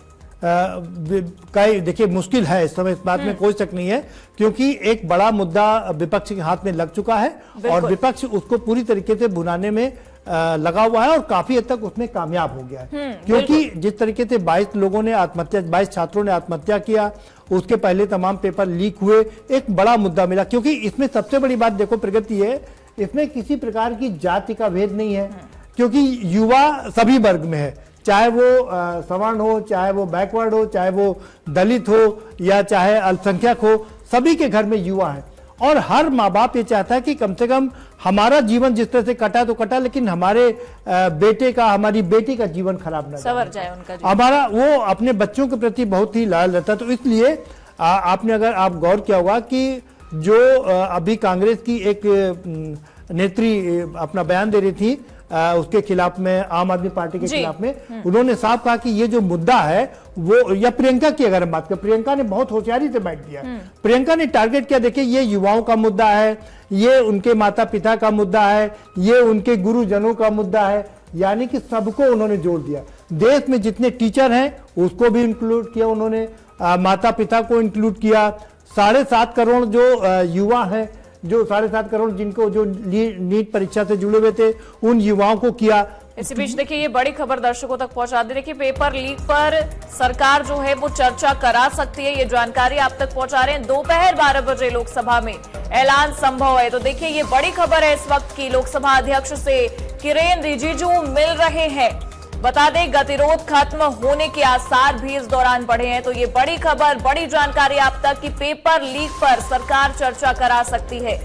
देखिए मुश्किल है इस समय, इस बात में कोई शक नहीं है, क्योंकि एक बड़ा मुद्दा विपक्ष के हाथ में लग चुका है और विपक्ष उसको पूरी तरीके से भुनाने में लगा हुआ है और काफी हद तक उसमें कामयाब हो गया है। क्योंकि जिस तरीके से 22 लोगों ने आत्महत्या, 22 छात्रों ने आत्महत्या किया, उसके पहले तमाम पेपर लीक हुए, एक बड़ा मुद्दा मिला। क्योंकि इसमें सबसे बड़ी बात देखो प्रगति है, इसमें किसी प्रकार की जाति का भेद नहीं है, क्योंकि युवा सभी वर्ग में है, चाहे वो सवर्ण हो, चाहे वो बैकवर्ड हो, चाहे वो दलित हो या चाहे अल्पसंख्यक हो, सभी के घर में युवा है। और हर माँ बाप ये चाहता है कि कम से कम हमारा जीवन जिस तरह से कटा तो कटा, लेकिन हमारे बेटे का, हमारी बेटी का जीवन खराब ना सवर जाए उनका जीवन। हमारा वो अपने बच्चों के प्रति बहुत ही लाल रहता है। तो इसलिए आपने अगर आप गौर किया होगा कि जो अभी कांग्रेस की एक नेत्री अपना बयान दे रही थी उसके खिलाफ में, आम आदमी पार्टी के खिलाफ में, उन्होंने साफ कहा कि ये जो मुद्दा है वो, या प्रियंका की अगर हम बात करें, प्रियंका ने बहुत होशियारी से बैठ दिया। प्रियंका ने टारगेट किया, देखिए ये युवाओं का मुद्दा है, ये उनके माता पिता का मुद्दा है, ये उनके गुरुजनों का मुद्दा है, यानी कि सबको उन्होंने जोड़ दिया। देश में जितने टीचर हैं उसको भी इंक्लूड किया उन्होंने, माता पिता को इंक्लूड किया, 7.5 करोड़ जो युवा हैं, जो 7.5 करोड़ जिनको जो नीट परीक्षा से जुड़े हुए थे, उन युवाओं को किया। इसी बीच देखिए ये बड़ी खबर दर्शकों तक पहुंचा दी, देखिए पेपर लीक पर सरकार जो है वो चर्चा करा सकती है, ये जानकारी आप तक पहुंचा रहे हैं। दोपहर 12 बजे लोकसभा में ऐलान संभव है। तो देखिए ये बड़ी खबर है इस वक्त की, लोकसभा अध्यक्ष से किरेन रिजिजू मिल रहे हैं। बता दें गतिरोध खत्म होने के आसार भी इस दौरान बढ़े हैं। तो ये बड़ी खबर, बड़ी जानकारी आप तक कि पेपर लीक पर सरकार चर्चा करा सकती है।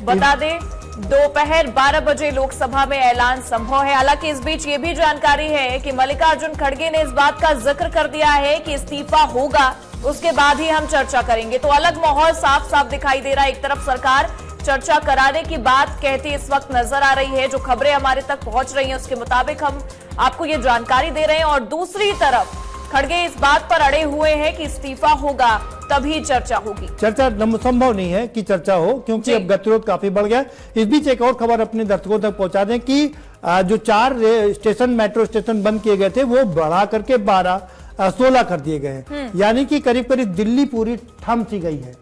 बता दें दोपहर 12 बजे लोकसभा में ऐलान संभव है। हालांकि इस बीच ये भी जानकारी है कि मल्लिकार्जुन खड़गे ने इस बात का जिक्र कर दिया है कि इस्तीफा होगा उसके बाद ही हम चर्चा करेंगे। तो अलग माहौल साफ साफ दिखाई दे रहा है। एक तरफ सरकार चर्चा कराने की बात कहती इस वक्त नजर आ रही है, जो खबरें हमारे तक पहुंच रही हैं उसके मुताबिक हम आपको ये जानकारी दे रहे हैं, और दूसरी तरफ खड़गे इस बात पर अड़े हुए हैं कि इस्तीफा होगा तभी चर्चा होगी। चर्चा संभव नहीं है कि चर्चा हो, क्योंकि अब गतिरोध काफी बढ़ गया। इस बीच एक और खबर अपने दर्शकों तक पहुंचा दें कि जो 4 स्टेशन मेट्रो स्टेशन बंद किए गए थे वो बढ़ा करके 16 कर दिए गए हैं। यानी कि करीब करीब दिल्ली पूरी थम सी गई है।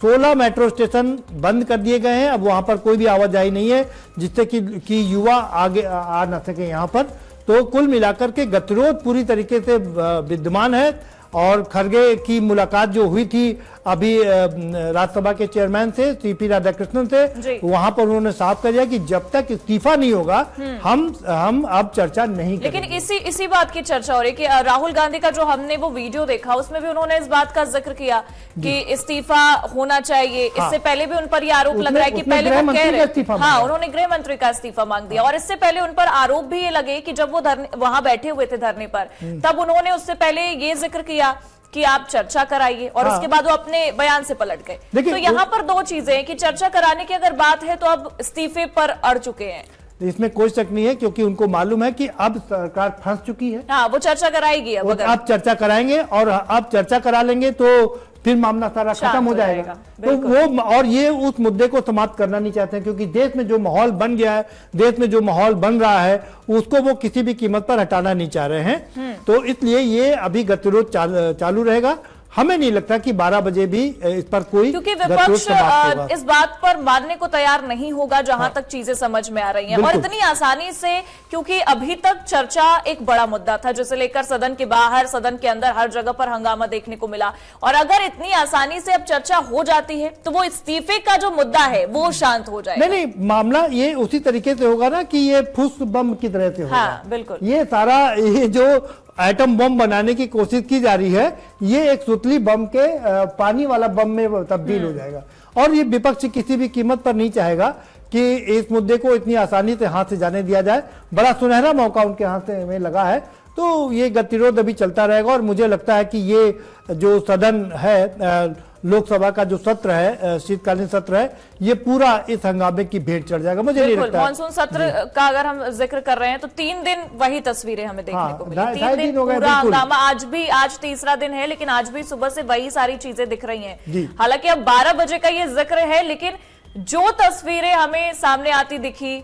16 मेट्रो स्टेशन बंद कर दिए गए हैं। अब वहां पर कोई भी आवाजाही नहीं है जिससे कि युवा आगे आ ना सके यहाँ पर। तो कुल मिलाकर के गतिरोध पूरी तरीके से विद्यमान है। और खड़गे की मुलाकात जो हुई थी अभी राज्यसभा के चेयरमैन से सीपी राधाकृष्णन से, वहां पर उन्होंने साफ कर दिया कि जब तक इस्तीफा नहीं होगा हम अब चर्चा नहीं करेंगे। लेकिन इसी बात की चर्चा हो रही है कि राहुल गांधी का जो हमने वो वीडियो देखा उसमें भी उन्होंने इस बात का जिक्र किया कि इस्तीफा होना चाहिए। इससे पहले भी उन पर यह आरोप लग रहा है कि पहले वो कह रहे, हाँ, उन्होंने गृह मंत्री का इस्तीफा मांग दिया। और इससे पहले उन पर आरोप भी ये लगे कि जब वो वहां बैठे हुए थे धरने पर, तब उन्होंने उससे पहले ये जिक्र किया कि आप चर्चा कराइए, और उसके बाद वो अपने बयान से पलट गए। तो यहाँ पर 2 चीजें हैं कि चर्चा कराने की अगर बात है तो अब इस्तीफे पर अड़ चुके हैं। इसमें कोई शक नहीं है क्योंकि उनको मालूम है कि अब सरकार फंस चुकी है। हाँ, वो चर्चा कराएगी अब चर्चा कराएंगे, और अब चर्चा करा लेंगे तो फिर मामला सारा खत्म हो जाएगा। तो वो, और ये उस मुद्दे को समाप्त करना नहीं चाहते हैं क्योंकि देश में जो माहौल बन गया है, देश में जो माहौल बन रहा है, उसको वो किसी भी कीमत पर हटाना नहीं चाह रहे हैं। तो इसलिए ये अभी गतिरोध चालू रहेगा। हमें नहीं लगता कि 12 बजे भी इस पर कोई, क्योंकि विपक्ष इस बात पर मानने को तैयार नहीं होगा जहां तक चीजें समझ में आ रही हैं। और इतनी आसानी से, क्योंकि अभी तक चर्चा एक बड़ा मुद्दा था जिसे लेकर सदन के बाहर, सदन के अंदर हर जगह पर हंगामा देखने को मिला। और अगर इतनी आसानी से अब चर्चा हो जाती है तो वो इस्तीफे का जो मुद्दा है वो शांत हो जाएगा। नहीं, मामला ये उसी तरीके से होगा ना कि ये फुस बम की तरह से होगा। हाँ, बिल्कुल। ये सारा, ये जो एटम बम बनाने की कोशिश की जा रही है, ये एक सुतली बम के पानी वाला बम में तब्दील हो जाएगा। और ये विपक्ष किसी भी कीमत पर नहीं चाहेगा कि इस मुद्दे को इतनी आसानी से हाथ से जाने दिया जाए। बड़ा सुनहरा मौका उनके हाथ में लगा है। तो ये गतिरोध अभी चलता रहेगा। और मुझे लगता है कि ये जो सदन है, लोकसभा का जो सत्र है, शीतकालीन सत्र है, ये पूरा इस हंगामे की भेंट चढ़ जाएगा। मुझे नहीं लगता। मानसून सत्र का अगर हम जिक्र कर रहे हैं तो 3 दिन वही तस्वीरें हमें देखने को मिली। 3 दिन पूरा हंगामा। आज तीसरा दिन है, लेकिन आज भी सुबह से वही सारी चीजें दिख रही हैं। हालांकि अब 12 बजे का ये जिक्र है, लेकिन जो तस्वीरें हमें सामने आती दिखी,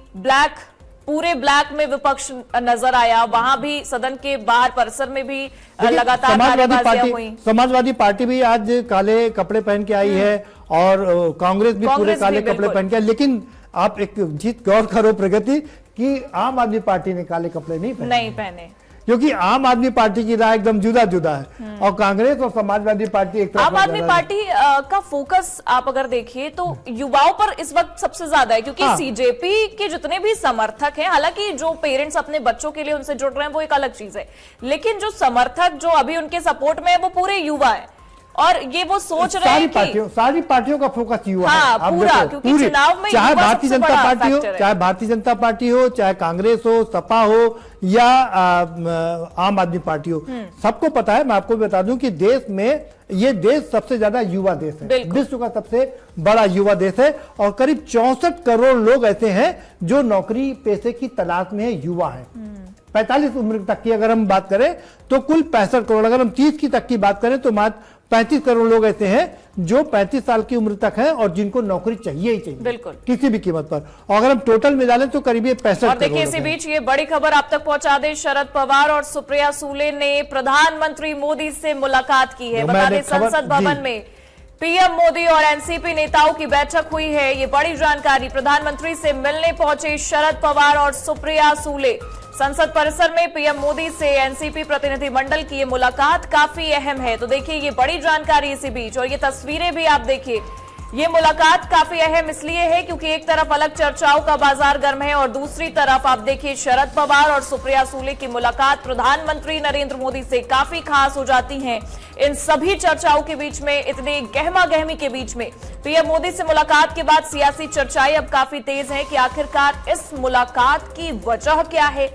पूरे ब्लैक में विपक्ष नजर आया। वहां भी सदन के बाहर परिसर में भी लगातार नारेबाजियां हुई। समाजवादी पार्टी भी आज काले कपड़े पहन के आई है, और कांग्रेस भी पूरे काले कपड़े पहन के आई। लेकिन आप एक चीज गौर करो प्रगति, कि आम आदमी पार्टी ने काले कपड़े नहीं पहने, क्योंकि आम आदमी पार्टी की राय एकदम जुदा है। और कांग्रेस और समाजवादी पार्टी एक तरफ। आम आदमी पार्टी का फोकस आप अगर देखिए तो युवाओं पर इस वक्त सबसे ज्यादा है, क्योंकि सीजेपी के जितने भी समर्थक हैं, हालांकि जो पेरेंट्स अपने बच्चों के लिए उनसे जुड़ रहे हैं वो एक अलग चीज है, लेकिन जो समर्थक जो अभी उनके सपोर्ट में है वो पूरे युवा है। और ये वो सोच रहे हैं कि सारी पार्टियों का फोकस युवा है। पूरा, क्योंकि चुनाव में चाहे भारतीय जनता पार्टी हो, चाहे कांग्रेस हो, सपा हो, या आम आदमी पार्टी हो, सबको पता है। मैं आपको बता दूं कि देश में, ये देश सबसे ज्यादा युवा देश है, विश्व का सबसे बड़ा युवा देश है। और करीब 64 करोड़ लोग ऐसे हैं जो नौकरी पेशे की तलाश में है, युवा है। 45 उम्र तक की अगर हम बात करें तो कुल 65 करोड़, अगर हम 30 की तक की बात करें तो मात्र 35 करोड़ लोग ऐसे हैं जो 35 साल की उम्र तक हैं और जिनको नौकरी चाहिए ही चाहिए, बिल्कुल, किसी भी कीमत पर। और अगर हम टोटल में डालें तो करीब 65 करोड़। और देखिए, इसी बीच ये बड़ी खबर आप तक पहुंचा दें, शरद पवार और सुप्रिया सूले ने प्रधानमंत्री मोदी से मुलाकात की है। बता दें, संसद भवन में पीएम मोदी और एनसीपी नेताओं की बैठक हुई है। ये बड़ी जानकारी। प्रधानमंत्री से मिलने पहुंचे शरद पवार और सुप्रिया सूले। संसद परिसर में पीएम मोदी से एनसीपी प्रतिनिधि मंडल की ये मुलाकात काफी अहम है। तो देखिए, ये बड़ी जानकारी इसी बीच, और ये तस्वीरें भी आप देखिए। ये मुलाकात काफी अहम इसलिए है क्योंकि एक तरफ अलग चर्चाओं का बाजार गर्म है और दूसरी तरफ आप देखिए शरद पवार और सुप्रिया सूले की मुलाकात प्रधानमंत्री नरेंद्र मोदी से काफी खास हो जाती है। इन सभी चर्चाओं के बीच में, इतने गहमा गहमी के बीच में, पीएम मोदी से मुलाकात के बाद सियासी चर्चाएं अब काफी तेज हैं कि आखिरकार इस मुलाकात की वजह क्या है,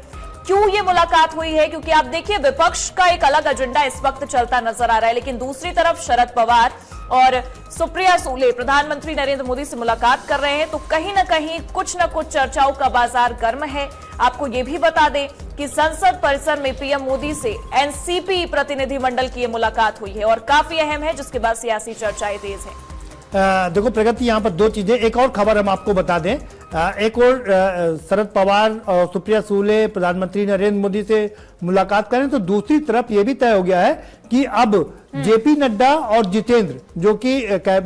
क्यों ये मुलाकात हुई है। क्योंकि आप देखिए, विपक्ष का एक अलग एजेंडा इस वक्त चलता नजर आ रहा है, लेकिन दूसरी तरफ शरद पवार और सुप्रिया सूले प्रधानमंत्री नरेंद्र मोदी से मुलाकात कर रहे हैं। तो कहीं ना कहीं कुछ न कुछ चर्चाओं का बाजार गर्म है। आपको ये भी बता दें कि संसद परिसर में पीएम मोदी से एनसीपी प्रतिनिधि मंडल की ये मुलाकात हुई है और काफी अहम है, जिसके बाद सियासी चर्चाएं तेज है। देखो प्रगति, यहाँ पर 2 चीजें, एक और खबर हम आपको बता दें। एक और शरद पवार और सुप्रिया सुले प्रधानमंत्री नरेंद्र मोदी से मुलाकात करें, तो दूसरी तरफ ये भी तय हो गया है कि अब जेपी नड्डा और जितेंद्र जो कि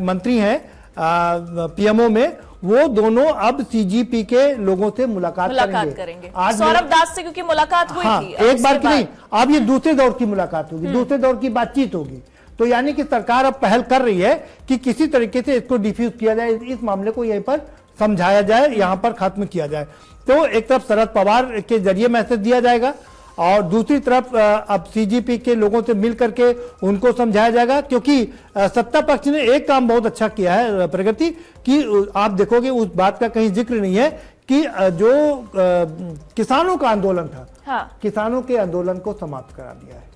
मंत्री हैं पीएमओ में, वो दोनों अब सीजीपी के लोगों से मुलाकात करेंगे। आज सौरभ दास से क्योंकि मुलाकात हुई थी, एक बार की नहीं, अब ये दूसरे दौर की मुलाकात होगी, दूसरे दौर की बातचीत होगी। तो यानी कि सरकार अब पहल कर रही है कि किसी तरीके से इसको डिफ्यूज किया जाए, इस मामले को यहीं पर समझाया जाए, यहां पर खत्म किया जाए। तो एक तरफ शरद पवार के जरिए मैसेज दिया जाएगा और दूसरी तरफ अब सीजीपी के लोगों से मिल करके उनको समझाया जाएगा, क्योंकि सत्ता पक्ष ने एक काम बहुत अच्छा किया है प्रगति, कि आप देखोगे उस बात का कहीं जिक्र नहीं है कि जो किसानों का आंदोलन था, हाँ। किसानों के आंदोलन को समाप्त करा दिया है।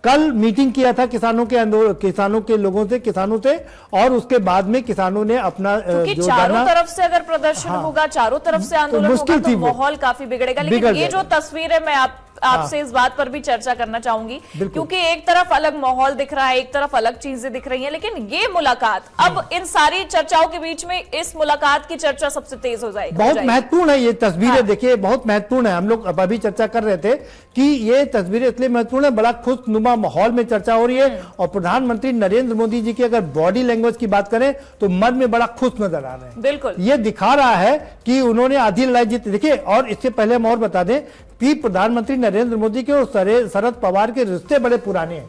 कल मीटिंग किया था किसानों के लोगों से, किसानों से, और उसके बाद में किसानों ने अपना जो चारों तरफ से अगर प्रदर्शन होगा, चारों तरफ से आंदोलन होगा, तो माहौल काफी बिगड़ेगा। लेकिन ये जो तस्वीर है, मैं आपसे इस बात पर भी चर्चा करना चाहूंगी, क्योंकि एक तरफ अलग माहौल दिख रहा है, एक तरफ अलग चीजें दिख रही हैं, लेकिन ये मुलाकात अब इन सारी चर्चाओं के बीच में इस मुलाकात की चर्चा सबसे तेज हो जाएगी। बहुत महत्वपूर्ण है ये तस्वीरें, देखिए बहुत महत्वपूर्ण है। हम लोग अभी चर्चा कर रहे थे कि ये तस्वीरें इसलिए महत्वपूर्ण है, बड़ा खुशनुमा माहौल में चर्चा हो रही है, और प्रधानमंत्री नरेंद्र मोदी जी की अगर बॉडी लैंग्वेज की बात करें तो मन में बड़ा खुश नजर आ रहे हैं। बिल्कुल, ये दिखा रहा है कि उन्होंने आधी लड़ाई जीत। देखिए, और इससे पहले हम और बता दें कि प्रधानमंत्री नरेंद्र मोदी के और शरद पवार के रिश्ते बड़े पुराने हैं।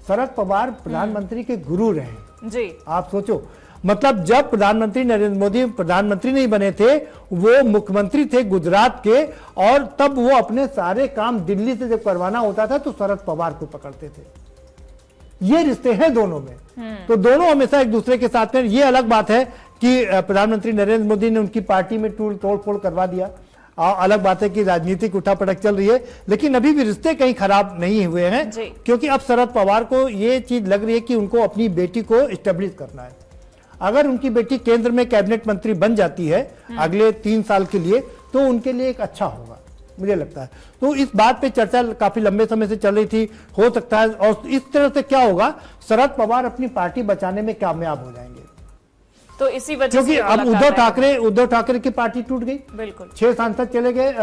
शरद पवार प्रधानमंत्री के गुरु रहे जी। आप सोचो, मतलब जब प्रधानमंत्री नरेंद्र मोदी प्रधानमंत्री नहीं बने थे, वो मुख्यमंत्री थे गुजरात के, और तब वो अपने सारे काम दिल्ली से जब करवाना होता था तो शरद पवार को पकड़ते थे। ये रिश्ते हैं दोनों में, तो दोनों हमेशा एक दूसरे के साथ में। ये अलग बात है कि प्रधानमंत्री नरेंद्र मोदी ने उनकी पार्टी में तोड़-फोड़ करवा दिया, अलग बात है कि राजनीतिक उठापटक चल रही है, लेकिन अभी भी रिश्ते कहीं खराब नहीं हुए हैं, क्योंकि अब शरद पवार को ये चीज लग रही है कि उनको अपनी बेटी को एस्टेब्लिश करना है। अगर उनकी बेटी केंद्र में कैबिनेट मंत्री बन जाती है अगले 3 साल के लिए, तो उनके लिए एक अच्छा होगा, मुझे लगता है। तो इस बात पे चर्चा काफी लंबे समय से चल रही थी, हो सकता है, और इस तरह से क्या होगा, शरद पवार अपनी पार्टी बचाने में कामयाब हो जाएंगे। तो इसी वजह क्योंकि अब उद्धव ठाकरे की पार्टी टूट गई, बिल्कुल 6 सांसद चले गए।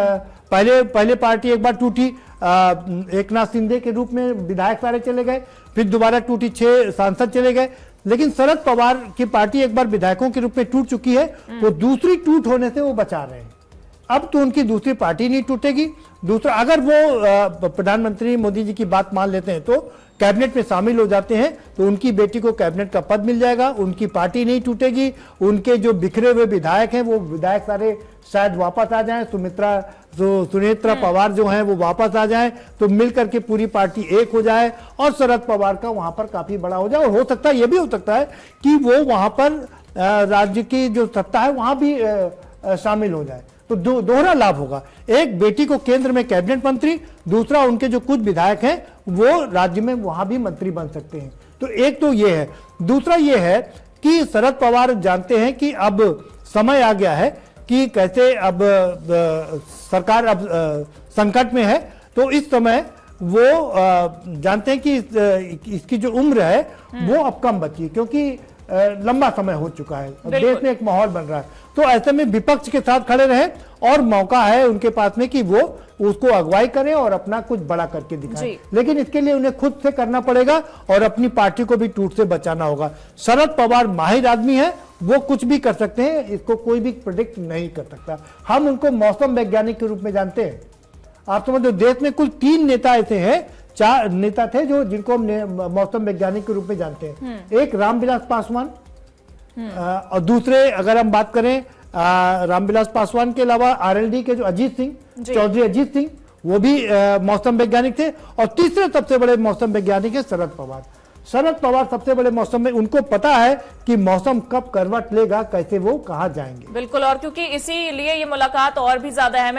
पहले पार्टी एक बार टूटी, एकनाथ शिंदे के रूप में विधायक सारे चले गए, फिर दोबारा टूटी, 6 सांसद चले गए। लेकिन शरद पवार की पार्टी एक बार विधायकों के रूप में टूट चुकी है, तो दूसरी टूट होने से वो बचा रहे हैं। अब तो उनकी दूसरी पार्टी नहीं टूटेगी। दूसरा, अगर वो प्रधानमंत्री मोदी जी की बात मान लेते हैं तो कैबिनेट में शामिल हो जाते हैं, तो उनकी बेटी को कैबिनेट का पद मिल जाएगा, उनकी पार्टी नहीं टूटेगी। उनके जो बिखरे हुए विधायक हैं, वो विधायक सारे शायद वापस आ जाएं, सुनेत्रा पवार जो हैं वो वापस आ जाएं, तो मिलकर के पूरी पार्टी एक हो जाए और शरद पवार का वहां पर काफी बड़ा हो जाए। और हो सकता है, ये भी हो सकता है कि वो वहां पर राज्य की जो सत्ता है वहां भी शामिल हो जाए, तो दोहरा लाभ होगा। एक, बेटी को केंद्र में कैबिनेट मंत्री, दूसरा उनके जो कुछ विधायक हैं वो राज्य में वहां भी मंत्री बन सकते हैं। तो एक तो ये है। दूसरा ये है कि शरद पवार जानते हैं कि अब समय आ गया है कि कैसे अब सरकार अब संकट में है, तो इस समय वो जानते हैं कि इसकी जो उम्र है वो अब कम बची है, क्योंकि लंबा समय हो चुका है, देश में एक माहौल बन रहा है। तो ऐसे में विपक्ष के साथ खड़े रहे, और मौका है उनके पास में कि वो उसको अगुवाई करें और अपना कुछ बड़ा करके दिखाएं। लेकिन इसके लिए उन्हें खुद से करना पड़ेगा और अपनी पार्टी को भी टूट से बचाना होगा। शरद पवार माहिर आदमी है, वो कुछ भी कर सकते हैं, इसको कोई भी प्रेडिक्ट नहीं कर सकता। हम उनको मौसम वैज्ञानिक के रूप में जानते हैं। आप समझो, देश में कुल 3 नेता ऐसे हैं, 4 नेता थे जिनको हम मौसम वैज्ञानिक के रूप में जानते हैं। एक रामविलास पासवान, और दूसरे अगर हम बात करें रामविलास पासवान के अलावा आरएलडी के जो अजीत सिंह, चौधरी अजीत सिंह, वो भी मौसम वैज्ञानिक थे। और तीसरे सबसे बड़े मौसम वैज्ञानिक है शरद पवार। शरद पवार सबसे बड़े मौसम में, उनको पता है कि मौसम कब करवट लेगा, कैसे वो कहाँ जाएंगे। बिल्कुल, और क्योंकि इसीलिए ये मुलाकात और भी ज्यादा अहम है।